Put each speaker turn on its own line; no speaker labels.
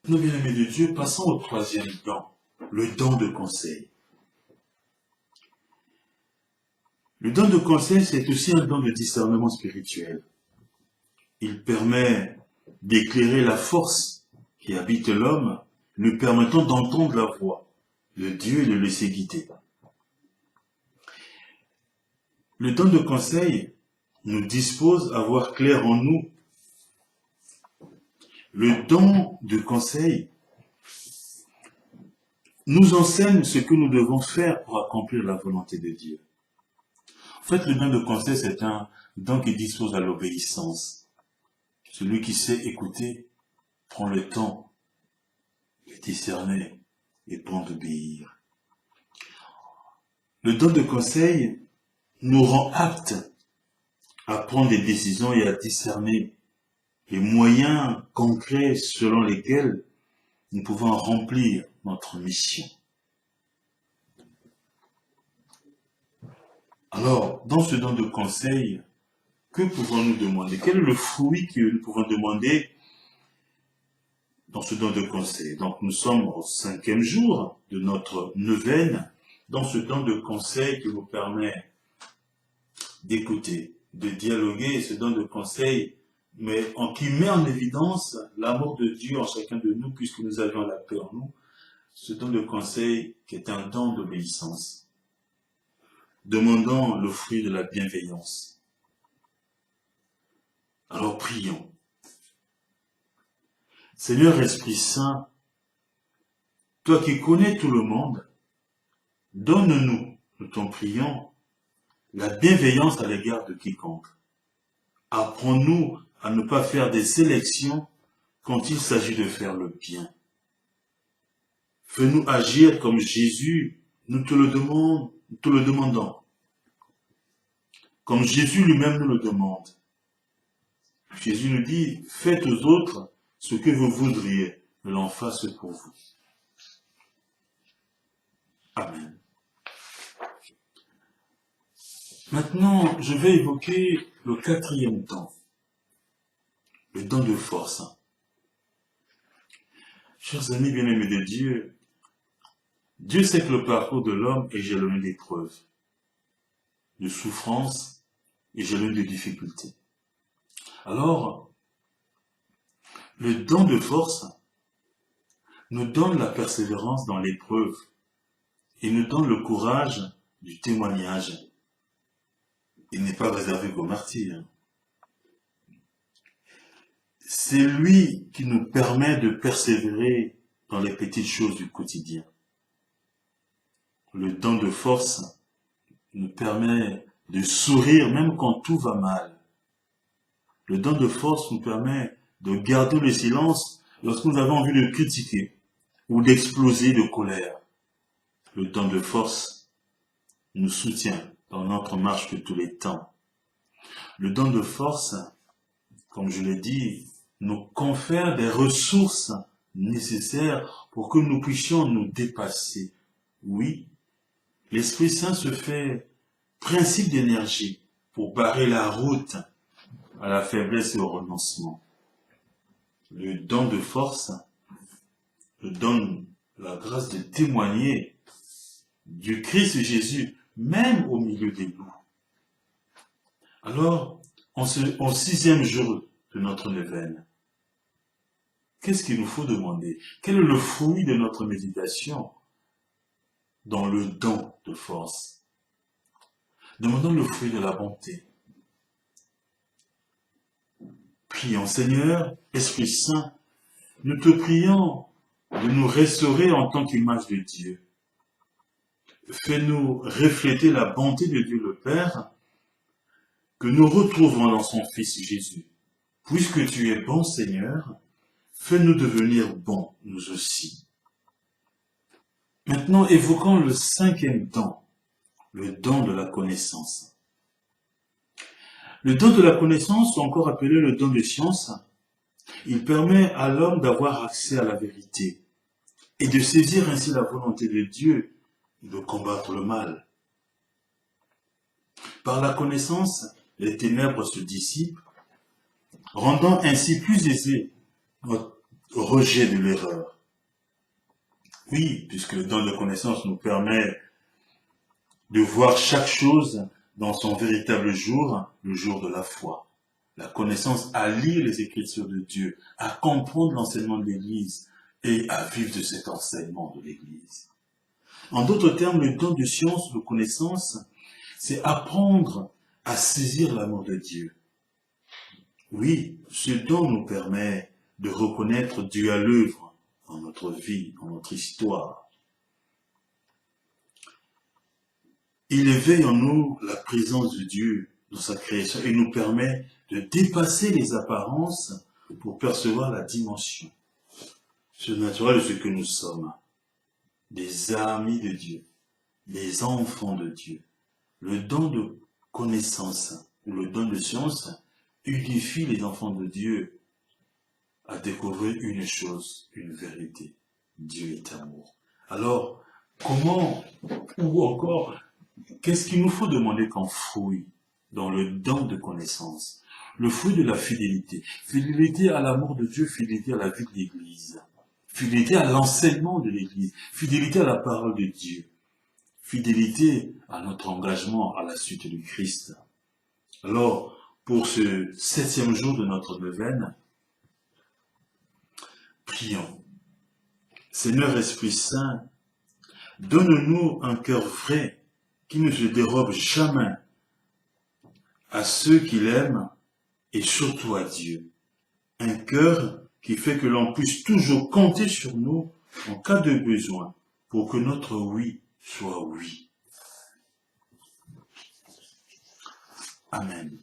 Nous, bien-aimés de Dieu, passons au troisième don, le don de conseil. Le don de conseil, c'est aussi un don de discernement spirituel. Il permet d'éclairer la force qui habite l'homme, lui permettant d'entendre la voix de Dieu et de le laisser guider. Le don de conseil nous dispose à voir clair en nous. Le don de conseil nous enseigne ce que nous devons faire pour accomplir la volonté de Dieu. En fait, le don de conseil, c'est un don qui dispose à l'obéissance. Celui qui sait écouter prend le temps de discerner et prend d'obéir. Le don de conseil nous rend aptes à prendre des décisions et à discerner les moyens concrets selon lesquels nous pouvons remplir notre mission. Alors, dans ce don de conseil, que pouvons-nous demander? Quel est le fruit que nous pouvons demander dans ce don de conseil? Donc, nous sommes au 5e jour de notre neuvaine, dans ce don de conseil qui nous permet d'écouter, de dialoguer, ce don de conseil, mais qui met en évidence l'amour de Dieu en chacun de nous, puisque nous avions la paix en nous. Ce don de conseil qui est un don d'obéissance. Demandons le fruit de la bienveillance. Alors prions. Seigneur Esprit Saint, toi qui connais tout le monde, donne-nous, nous t'en prions, la bienveillance à l'égard de quiconque. Apprends-nous à ne pas faire des sélections quand il s'agit de faire le bien. Fais-nous agir comme Jésus, nous te le demandons. Comme Jésus lui-même nous le demande. Jésus nous dit, faites aux autres ce que vous voudriez que l'on fasse pour vous. Amen. Maintenant, je vais évoquer le 4e don, le don de force. Chers amis bien-aimés de Dieu, Dieu sait que le parcours de l'homme est jalonné d'épreuves, de souffrances et jalonné de difficultés. Alors, le don de force nous donne la persévérance dans l'épreuve et nous donne le courage du témoignage. Il n'est pas réservé qu'aux martyrs. C'est lui qui nous permet de persévérer dans les petites choses du quotidien. Le don de force nous permet de sourire même quand tout va mal. Le don de force nous permet de garder le silence lorsque nous avons envie de critiquer ou d'exploser de colère. Le don de force nous soutient dans notre marche de tous les temps. Le don de force, comme je l'ai dit, nous confère des ressources nécessaires pour que nous puissions nous dépasser. Oui, l'Esprit Saint se fait principe d'énergie pour barrer la route à la faiblesse et au renoncement. Le don de force nous donne la grâce de témoigner du Christ Jésus, même au milieu des loups. Alors, au 6e jour de notre neuvaine, qu'est-ce qu'il nous faut demander? Quel est le fruit de notre méditation dans le don de force? Demandons le fruit de la bonté. Prions, Seigneur, Esprit Saint, nous te prions de nous restaurer en tant qu'image de Dieu. Fais-nous refléter la bonté de Dieu le Père que nous retrouvons dans son Fils Jésus. Puisque tu es bon, Seigneur, fais-nous devenir bons, nous aussi. Maintenant, évoquons le 5e don, le don de la connaissance. Le don de la connaissance, encore appelé le don de science, il permet à l'homme d'avoir accès à la vérité et de saisir ainsi la volonté de Dieu de combattre le mal. Par la connaissance, les ténèbres se dissipent, rendant ainsi plus aisé rejet de l'erreur. Oui, puisque le don de connaissance nous permet de voir chaque chose dans son véritable jour, le jour de la foi. La connaissance à lire les Écritures de Dieu, à comprendre l'enseignement de l'Église et à vivre de cet enseignement de l'Église. En d'autres termes, le don de science, de connaissance, c'est apprendre à saisir l'amour de Dieu. Oui, ce don nous permet de reconnaître Dieu à l'œuvre dans notre vie, dans notre histoire. Il éveille en nous la présence de Dieu dans sa création et nous permet de dépasser les apparences pour percevoir la dimension surnaturelle de ce que nous sommes, des amis de Dieu, des enfants de Dieu. Le don de connaissance ou le don de science unifie les enfants de Dieu à découvrir une chose, une vérité. Dieu est amour. Alors, comment, ou encore, qu'est-ce qu'il nous faut demander comme fruit dans le don de connaissance? Le fruit de la fidélité. Fidélité à l'amour de Dieu, fidélité à la vie de l'Église. Fidélité à l'enseignement de l'Église. Fidélité à la parole de Dieu. Fidélité à notre engagement à la suite du Christ. Alors, pour ce 7e jour de notre neuvaine, prions. Seigneur Esprit Saint, donne-nous un cœur vrai qui ne se dérobe jamais à ceux qui l'aiment et surtout à Dieu. Un cœur qui fait que l'on puisse toujours compter sur nous en cas de besoin pour que notre oui soit oui. Amen.